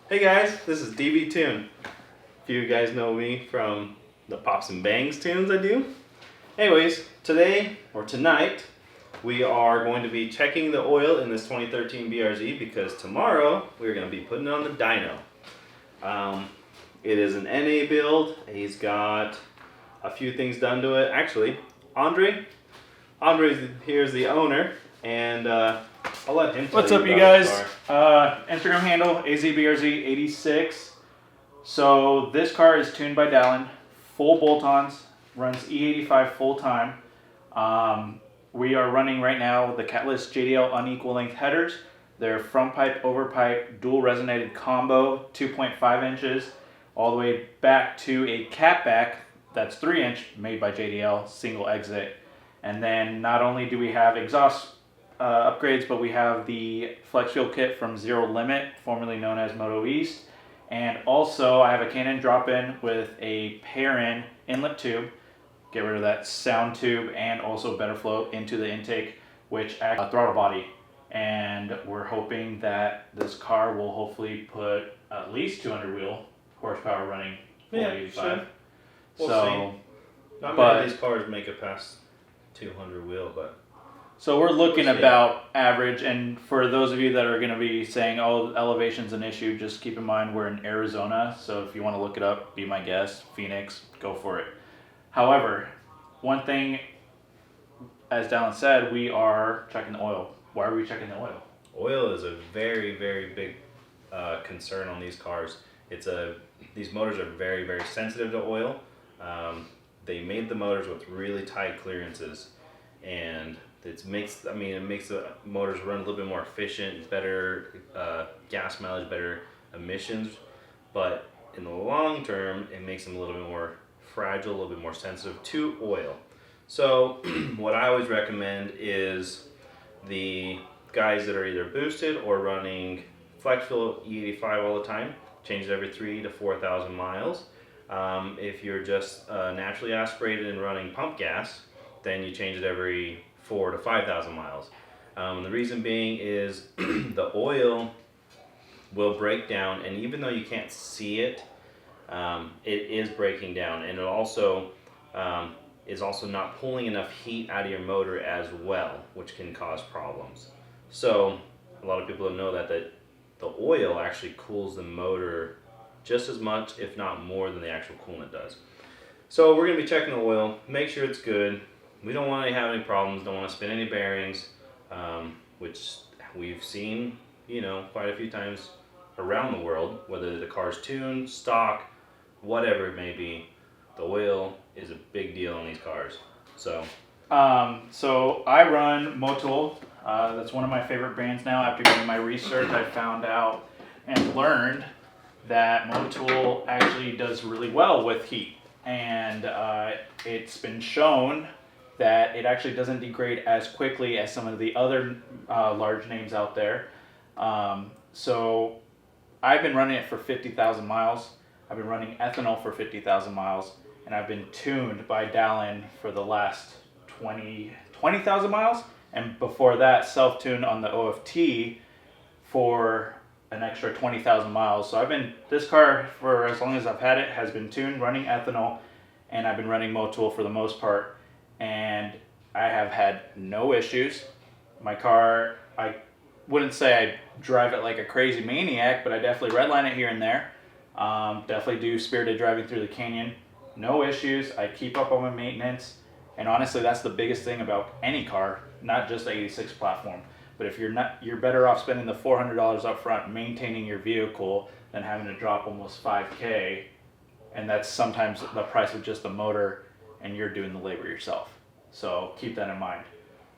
Hey guys, this is DB Tune. A few of you guys know me from the Pops and Bangs tunes I do. Anyways, today or tonight we are going to be checking the oil in this 2013 BRZ because tomorrow we're going to be putting it on the dyno. It is an NA build. He's got a few things done to it. Actually, Andre here's the owner, and I'll let him tell What's you up, you about guys? the car. Instagram handle AZBRZ86. So this car is tuned by Dallin, full bolt-ons, runs E85 full time. We are running right now the Catalyst JDL unequal length headers. They're front pipe over pipe dual resonated combo, 2.5 inches, all the way back to a catback that's 3 inch made by JDL, single exit. And then not only do we have exhaust upgrades, but we have the flex fuel kit from Zero Limit, formerly known as Moto East. And also I have a Canon drop-in with a pair-in inlet tube, get rid of that sound tube, and also better flow into the intake, which acts throttle body. And we're hoping that this car will hopefully put at least 200 wheel horsepower running 485. Sure. We'll see. Not many of these cars make it past 200 wheel, but so we're looking about average. And for those of you that are going to be saying, oh, elevation's an issue, just keep in mind we're in Arizona. So if you want to look it up, be my guest. Phoenix, go for it. However, one thing, as Dallin said, we are checking the oil. Why are we checking the oil? Oil is a very, very big concern on these cars. These motors are very, very sensitive to oil. They made the motors with really tight clearances, and it makes the motors run a little bit more efficient, better gas mileage, better emissions. But in the long term, it makes them a little bit more fragile, a little bit more sensitive to oil. So what I always recommend is the guys that are either boosted or running flex fuel E85 all the time, change it every 3,000 to 4,000 miles. If you're just naturally aspirated and running pump gas, then you change it every 4,000 to 5,000 miles. The reason being is the oil will break down, and even though you can't see it, it is breaking down, and it also is also not pulling enough heat out of your motor as well, which can cause problems. So a lot of people don't know that the oil actually cools the motor just as much, if not more, than the actual coolant does. So we're going to be checking the oil, make sure it's good. We don't want to have any problems, don't want to spin any bearings, which we've seen, quite a few times around the world, whether the car's tuned, stock, whatever it may be. The oil is a big deal on these cars. So I run Motul. That's one of my favorite brands now. After doing my research, I found out and learned that Motul actually does really well with heat. And it's been shown that it actually doesn't degrade as quickly as some of the other large names out there. So I've been running it for 50,000 miles. I've been running ethanol for 50,000 miles. And I've been tuned by Dallin for the last 20,000 miles. And before that, self-tuned on the OFT for an extra 20,000 miles. So this car, for as long as I've had it, has been tuned, running ethanol, and I've been running Motul for the most part. And I have had no issues. My car, I wouldn't say I drive it like a crazy maniac, but I definitely redline it here and there. Definitely do spirited driving through the canyon. No issues. I keep up on my maintenance. And honestly, that's the biggest thing about any car, not just the 86 platform. But if you're better off spending the $400 up front maintaining your vehicle than having to drop almost $5K, and that's sometimes the price of just the motor, and you're doing the labor yourself. So keep that in mind.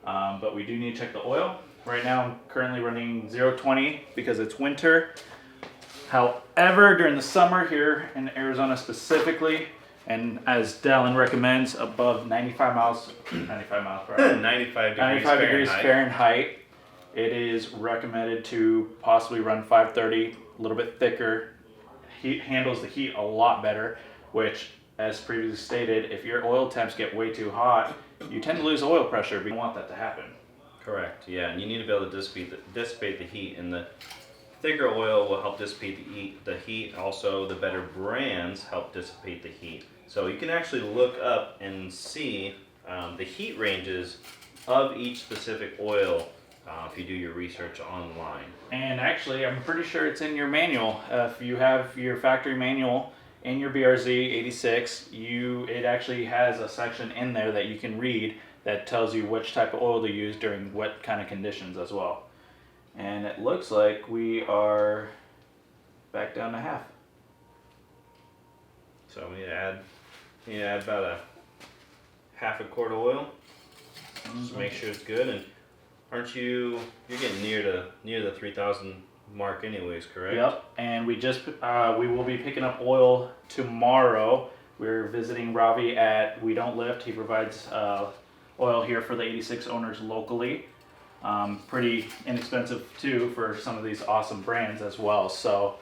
But we do need to check the oil. Right now I'm currently running 020 because it's winter. However, during the summer here in Arizona specifically, and as Dallin recommends, above 95 miles per hour, 95 degrees Fahrenheit, it is recommended to possibly run 530, a little bit thicker. Heat handles the heat a lot better, which, as previously stated, if your oil temps get way too hot, you tend to lose oil pressure. We don't want that to happen. correct, yeah, and you need to be able to dissipate the heat. And the thicker oil will help dissipate the heat. Also, the better brands help dissipate the heat. So you can actually look up and see the heat ranges of each specific oil if you do your research online. And actually, I'm pretty sure it's in your manual. If you have your factory manual in your BRZ 86, it actually has a section in there that you can read that tells you which type of oil to use during what kind of conditions as well. And it looks like we are back down to half. So we need to add about a half a quart of oil. Just make sure it's good. And aren't you're getting near the 3,000 mark anyways, correct? Yep. And we will be picking up oil tomorrow. We're visiting Ravi at We Don't Lift. He provides oil here for the 86 owners locally. Pretty inexpensive too for some of these awesome brands as well. So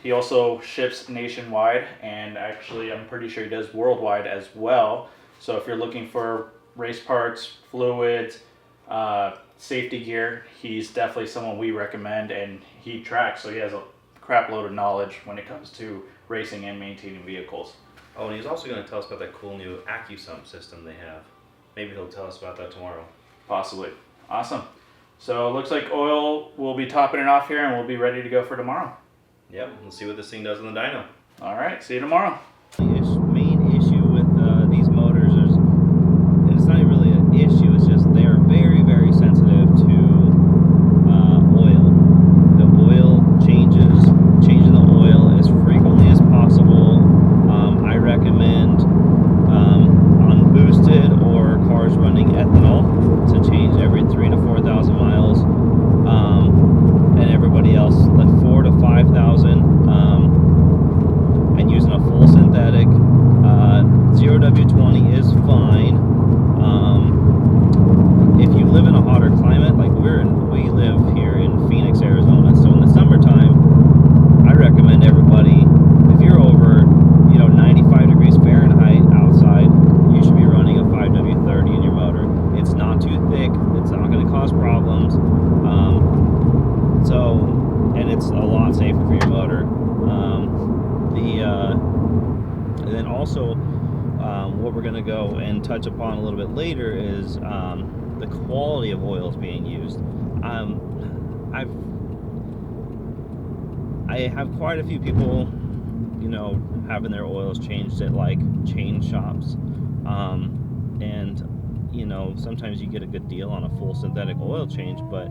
he also ships nationwide, and actually I'm pretty sure he does worldwide as well. So if you're looking for race parts, fluids, safety gear, he's definitely someone we recommend, and he tracks, so he has a crap load of knowledge when it comes to racing and maintaining vehicles. Oh, and he's also going to tell us about that cool new AccuSump system they have. Maybe he'll tell us about that tomorrow. Possibly. Awesome. So it looks like oil will be topping it off here, and we'll be ready to go for tomorrow. Yep, we'll see what this thing does in the dyno. All right, see you tomorrow. The main issue with these motors is, and it's not even really an issue, it's just they are very, very sensitive to oil. The oil changing the oil as frequently as possible. I recommend unboosted or cars running ethanol to change every 3,000 to 4,000 miles, and everybody else like 4,000 to 5,000, and using a full synthetic. 0W20 is fine. If you live in a hotter climate, like we live here in Phoenix, Arizona, so in the summertime, I recommend everybody, if you're over 95 degrees Fahrenheit outside, you should be running a 5W30 in your motor. It's not too thick, it's not going to cause problems, and it's a lot safer for your motor. And then also, what we're going to go and touch upon a little bit later is the quality of oils being used. I have quite a few people, having their oils changed at like chain shops, and sometimes you get a good deal on a full synthetic oil change, but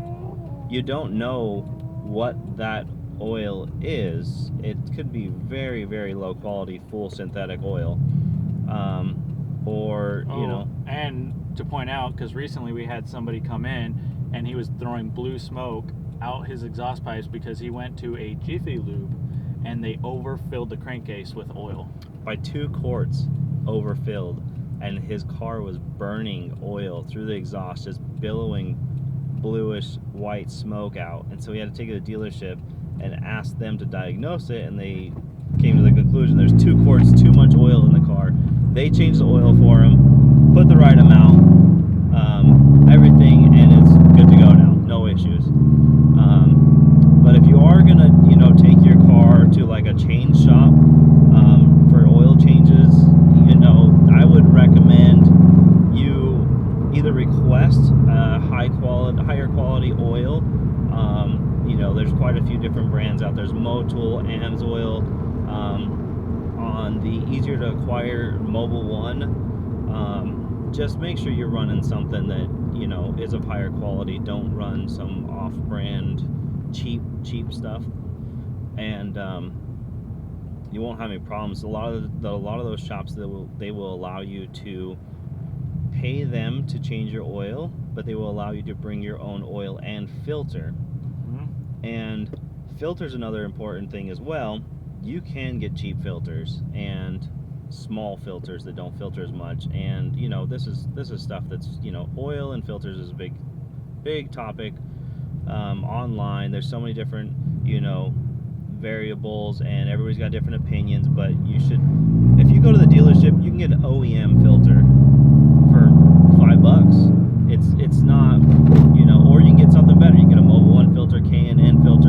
you don't know what that oil is. It could be very, very low quality full synthetic oil, and to point out, because recently we had somebody come in and he was throwing blue smoke out his exhaust pipes because he went to a Jiffy Lube and they overfilled the crankcase with oil. By 2 quarts overfilled, and his car was burning oil through the exhaust, just billowing bluish white smoke out. And so he had to take it to the dealership and ask them to diagnose it, and they came to the conclusion there's 2 quarts too much oil in the car. They changed the oil for him, put the right amount, everything, and it's good to go now, no issues. But if you are gonna take your car to like a change shop for oil changes, I would recommend you either request higher quality oil. There's quite a few different brands out there. There's Motul, AMSOIL, on the easier to acquire Mobile One. Just make sure you're running something that is of higher quality. Don't run some off-brand cheap stuff, and you won't have any problems. A lot of those shops, they will allow you to pay them to change your oil, but they will allow you to bring your own oil and filter. And filter's another important thing as well. You can get cheap filters and small filters that don't filter as much, and this is stuff that's oil and filters is a big topic online. There's so many different variables, and everybody's got different opinions, but if you go to the dealership, you can get an OEM filter for $5. It's not, or you can get something better. You can get a Mobile One filter, K&N filter,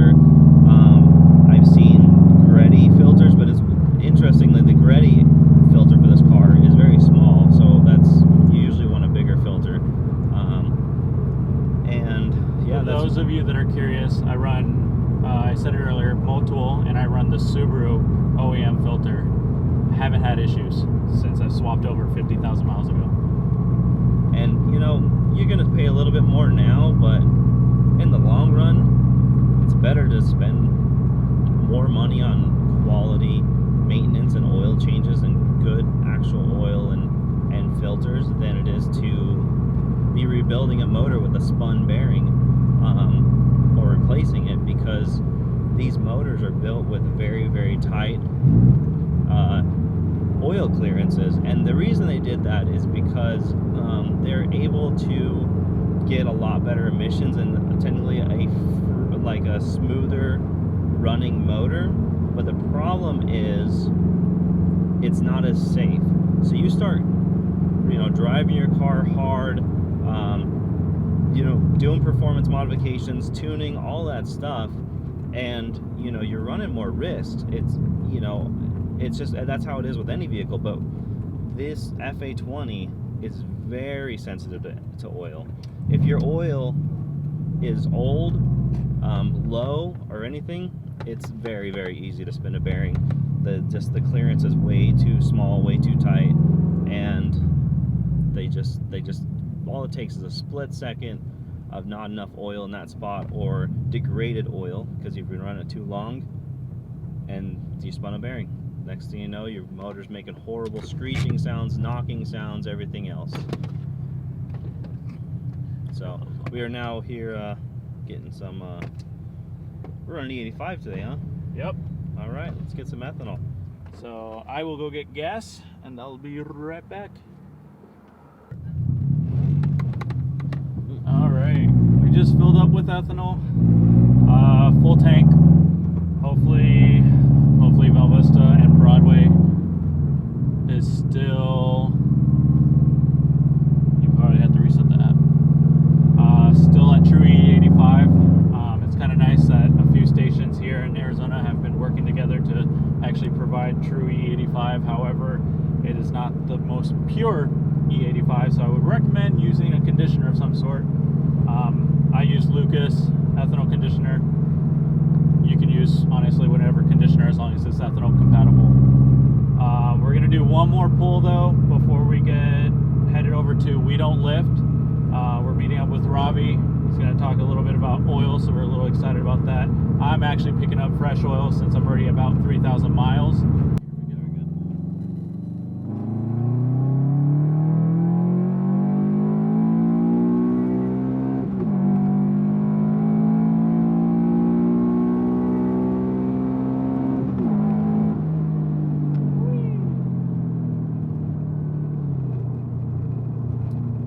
haven't had issues since I swapped over 50,000 miles ago. And, you know, you're going to pay a little bit more now, but in the long run, it's better to spend more money on quality maintenance and oil changes and good actual oil and filters than it is to be rebuilding a motor with a spun bearing or replacing it, because these motors are built with very, very tight oil clearances. And the reason they did that is because they're able to get a lot better emissions and technically a smoother running motor. But the problem is it's not as safe. So you start, you know, driving your car hard, you know, doing performance modifications, tuning, all that stuff, and, you know, you're running more risk. It's, you know, it's just, that's how it is with any vehicle. But this FA20 is very sensitive to oil. If your oil is old, low, or anything, it's very, very easy to spin a bearing. The clearance is way too small, way too tight, and they just all it takes is a split second of not enough oil in that spot, or degraded oil because you've been running it too long, and you spun a bearing. Next thing you know, your motor's making horrible screeching sounds, knocking sounds, everything else. So we are now here getting some. We're running E85 today, huh? Yep. All right, let's get some ethanol. So I will go get gas, and I'll be right back. All right, we just filled up with ethanol, full tank. Hopefully Velvista and Broadway is still. You probably have to reset the app. Still at True E85. It's kind of nice that a few stations here in Arizona have been working together to actually provide True E85. However, it is not the most pure E85, so I would recommend using a conditioner of some sort. I use Lucas ethanol conditioner. You can use, honestly, whatever conditioner as long as it's ethanol compatible. We're going to do one more pull, though, before we get headed over to We Don't Lift. We're meeting up with Ravi. He's going to talk a little bit about oil, so we're a little excited about that. I'm actually picking up fresh oil since I'm already about 3,000 miles.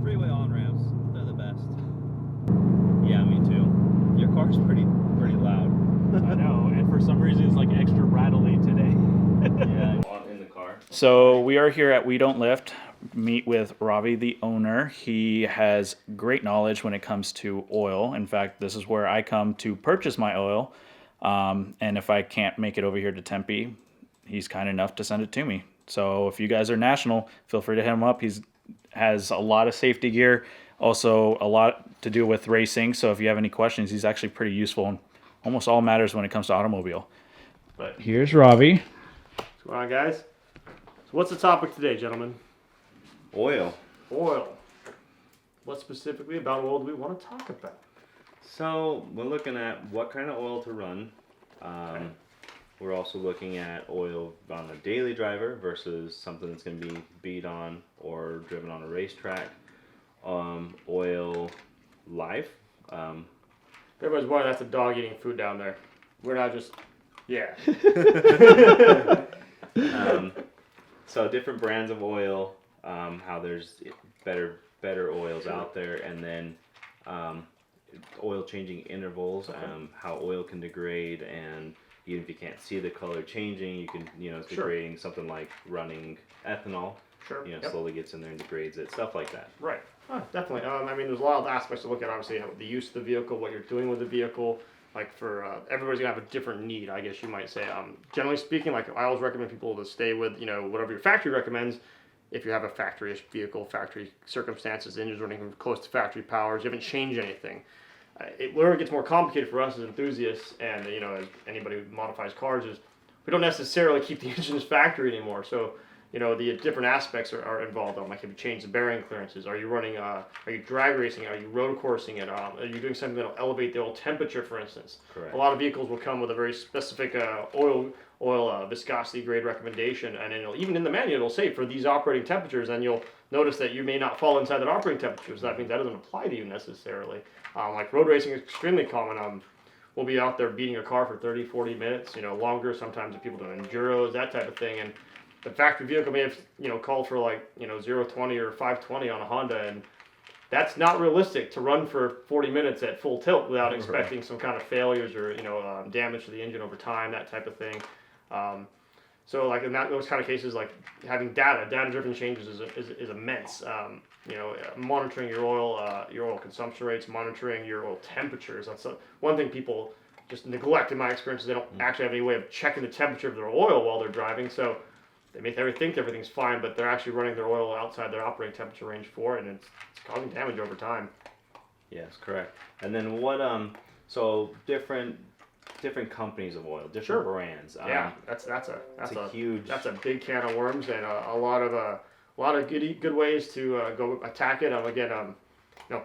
Freeway on-ramps, they're the best. Yeah, me too. Your car's pretty loud. I know, and for some reason it's like extra rattly today. Yeah, in the car. So we are here at We Don't Lift. Meet with Ravi, the owner. He has great knowledge when it comes to oil. In fact, this is where I come to purchase my oil. And if I can't make it over here to Tempe, he's kind enough to send it to me. So if you guys are national, feel free to hit him up. He's has a lot of safety gear, also a lot to do with racing. So if you have any questions, he's actually pretty useful in almost all matters when it comes to automobile. But here's Ravi. What's going on, guys? So what's the topic today, gentlemen? Oil. Oil. What specifically about oil do we want to talk about? So we're looking at what kind of oil to run. Okay. We're also looking at oil on a daily driver versus something that's going to be beat on or driven on a racetrack. Oil life. Everybody's wondering, that's a dog eating food down there. We're not just, yeah. So different brands of oil, how there's better oils out there, and then oil changing intervals, how oil can degrade, and even if you can't see the color changing, you can, it's degrading. Something like running ethanol, slowly gets in there and degrades it, stuff like that. Right. Definitely. I mean, there's a lot of aspects to look at. Obviously, the use of the vehicle, what you're doing with the vehicle. Like for everybody's gonna have a different need, I guess you might say. Generally speaking, like I always recommend people to stay with whatever your factory recommends. If you have a factory-ish vehicle, factory circumstances, the engine's running close to factory powers, you haven't changed anything. Where it gets more complicated for us as enthusiasts and as anybody who modifies cars is we don't necessarily keep the engines factory anymore. So the different aspects are involved. Like, have you changed the bearing clearances? Are you running? Are you drag racing? Are you road coursing it? Are you doing something that'll elevate the oil temperature, for instance? Correct. A lot of vehicles will come with a very specific oil viscosity grade recommendation, and even in the manual it'll say for these operating temperatures, and you'll notice that you may not fall inside that operating temperature, so that means that doesn't apply to you necessarily. Like road racing is extremely common. We'll be out there beating a car for 30, 40 minutes, longer sometimes if people do enduros, that type of thing, and the factory vehicle may have, called for like, 0-20 or 520 on a Honda, and that's not realistic to run for 40 minutes at full tilt without expecting some kind of failures or, damage to the engine over time, that type of thing. So like in those kind of cases, like having data-driven changes is immense. Monitoring your oil consumption rates, monitoring your oil temperatures. That's one thing people just neglect in my experience. Is they don't actually have any way of checking the temperature of their oil while they're driving. So they may think everything's fine, but they're actually running their oil outside their operating temperature range for it, and it's causing damage over time. Yes, correct. And then what? So different companies of oil, different brands. Yeah, that's a huge. That's a big can of worms, and a lot of good ways to go attack it. Again,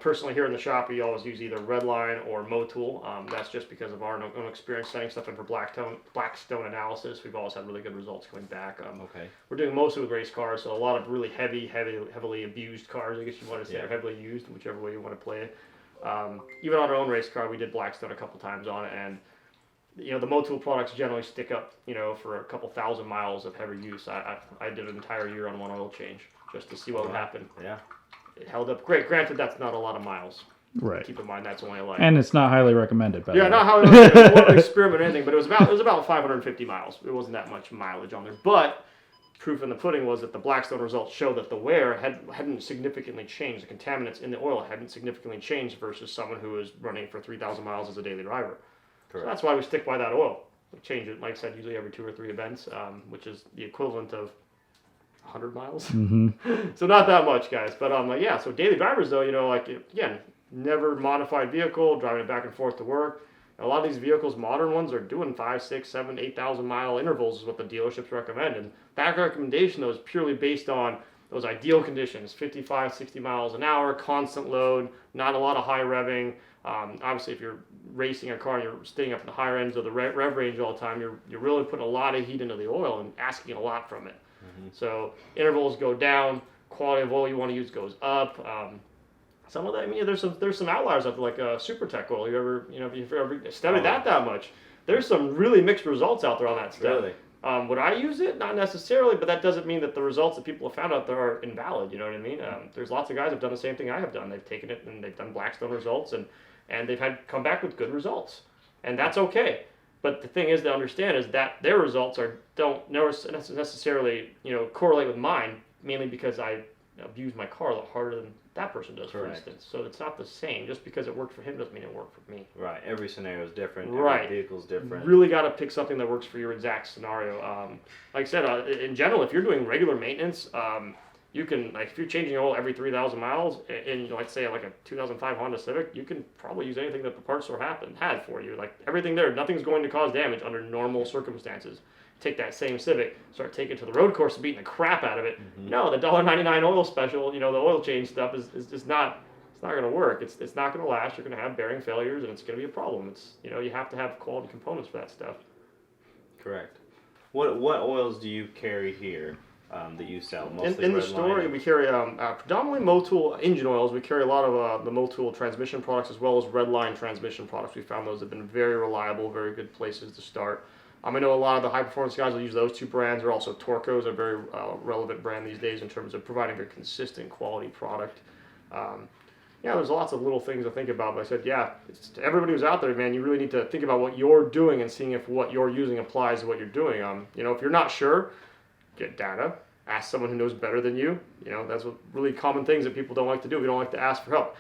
personally here in the shop, we always use either Redline or Motul. That's just because of our own experience setting stuff in for Blackstone analysis. We've always had really good results coming back. Okay. We're doing mostly with race cars, so a lot of really heavily abused cars, I guess you want to say, or heavily used, whichever way you want to play it. Even on our own race car, we did Blackstone a couple times on it, and the Motul products generally stick up, for a couple thousand miles of heavy use. I did an entire year on one oil change just to see what would happen. Yeah. It held up great. Granted, that's not a lot of miles. Right. Keep in mind that's only like. And it's not highly recommended. By the way. Not highly recommended. It wasn't an experiment or anything, but it was about 550 miles. It wasn't that much mileage on there, but proof in the pudding was that the Blackstone results show that the wear hadn't significantly changed. The contaminants in the oil hadn't significantly changed versus someone who was running for 3,000 miles as a daily driver. Correct. So that's why we stick by that oil. We change it, like I said, usually every 2 or 3 events, which is the equivalent of 100 miles. Mm-hmm. So not that much, guys. But so daily drivers though, again, never modified vehicle, driving it back and forth to work. A lot of these vehicles, modern ones, are doing 5, 6, 7, 8,000 mile intervals is what the dealerships recommend. And that recommendation though is purely based on those ideal conditions, 55, 60 miles an hour, constant load, not a lot of high revving. Obviously, if you're racing a car and you're staying up in the higher ends of the rev range all the time, you're really putting a lot of heat into the oil and asking a lot from it. Mm-hmm. So intervals go down, quality of oil you want to use goes up. Some of that, there's some outliers out there like SuperTech oil. If you've ever studied that much, there's some really mixed results out there on that stuff. Really? Would I use it? Not necessarily, but that doesn't mean that the results that people have found out there are invalid. You know what I mean? There's lots of guys who've done the same thing I have done. They've taken it and they've done Blackstone results and they've come back with good results, and that's okay. But the thing is to understand is that their results don't necessarily correlate with mine, mainly because I abuse my car a lot harder than that person does, for instance. So it's not the same. Just because it worked for him doesn't mean it worked for me. Right. Every scenario is different. Right. Every vehicle's different. Really got to pick something that works for your exact scenario. Like I said, in general, if you're doing regular maintenance, you can, like, if you're changing oil every 3,000 miles in, like, say, like a 2005 Honda Civic, you can probably use anything that the parts store had for you. Like, everything there, nothing's going to cause damage under normal circumstances. Take that same Civic, start taking it to the road course and beating the crap out of it. Mm-hmm. No, the $1.99 oil special, the oil change stuff is just not, it's not going to work. It's not going to last. You're going to have bearing failures, and it's going to be a problem. It's, you have to have quality components for that stuff. Correct. What oils do you carry here that you sell? Mostly in the store, we carry predominantly Motul engine oils. We carry a lot of the Motul transmission products as well as Redline transmission products. We found those have been very reliable, very good places to start. I know a lot of the high-performance guys will use those 2 brands. Or also Torco is a very relevant brand these days in terms of providing very consistent quality product. There's lots of little things to think about. But I said, it's to everybody who's out there, man, you really need to think about what you're doing and seeing if what you're using applies to what you're doing. If you're not sure, get data. Ask someone who knows better than you. That's what really common things that people don't like to do. We don't like to ask for help.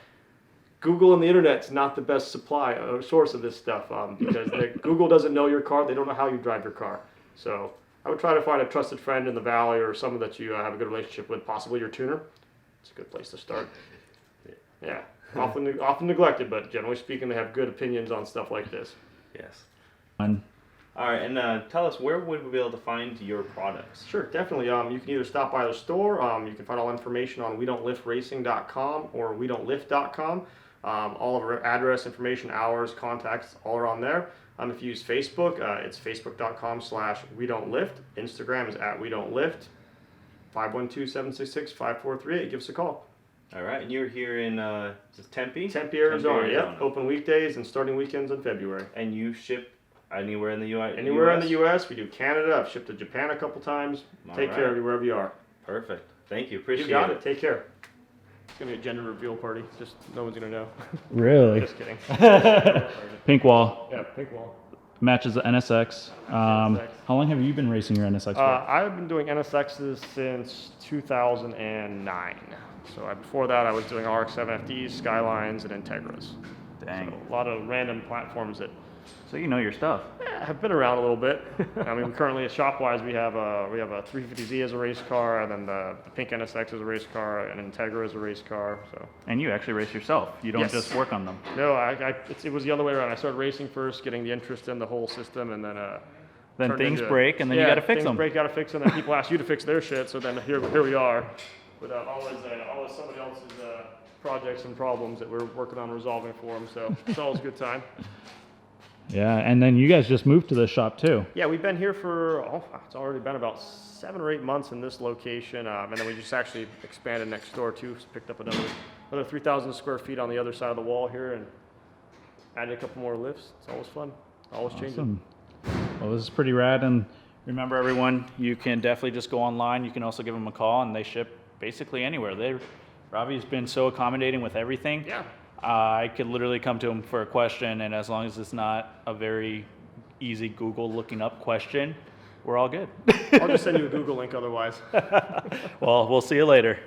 Google and the internet's not the best supply or source of this stuff because Google doesn't know your car. They don't know how you drive your car. So I would try to find a trusted friend in the valley or someone that you have a good relationship with, possibly your tuner. It's a good place to start. Yeah, often neglected, but generally speaking, they have good opinions on stuff like this. Yes. All right, and tell us, where would we be able to find your products? Sure, definitely. You can either stop by the store. You can find all information on WeDon'tLiftRacing.com or WeDon'tLift.com. All of our address, information, hours, contacts, all are on there. If you use Facebook, it's facebook.com/WeDon'tLift. Instagram is @WeDon'tLift. 512-766-5438. Give us a call. All right, and you're here in Tempe? Tempe, Arizona. Yep. Open weekdays and starting weekends in February. And you ship anywhere in the U.S.? Anywhere in the U.S. We do Canada. I've shipped to Japan a couple times. Take care of you wherever you are. Perfect. Thank you. Appreciate it. You got it. Take care. It's going to be a gender reveal party. Just no one's going to know. Really? Just kidding. Pink wall. Yeah, pink wall. Matches the NSX. NSX. How long have you been racing your NSX for? I've been doing NSXs since 2009. So before that, I was doing RX-7 FDs, Skylines, and Integras. Dang. So a lot of random platforms that So you know your stuff. have been around a little bit. I mean, currently shop-wise, we have a 350Z as a race car, and then the pink NSX as a race car, and Integra as a race car. So. And you actually race yourself. You don't Yes. just work on them. No, it was the other way around. I started racing first, getting the interest in the whole system, and then Then turned things into- break, and then you got to fix things them. break, got to fix them, and people ask you to fix their shit. So then here we are, with always somebody else's projects and problems that we're working on resolving for them. So it's always a good time. Yeah, and then you guys just moved to this shop too. Yeah, we've been here for it's already been about 7 or 8 months in this location, and then we just actually expanded next door too. So picked up another 3,000 square feet on the other side of the wall here, and added a couple more lifts. It's always fun. Always changing. Well, this is pretty rad, and remember everyone, you can definitely just go online. You can also give them a call, and they ship basically anywhere. Ravi's been so accommodating with everything. Yeah. I could literally come to him for a question, and as long as it's not a very easy Google looking up question, we're all good. I'll just send you a Google link otherwise. Well, we'll see you later.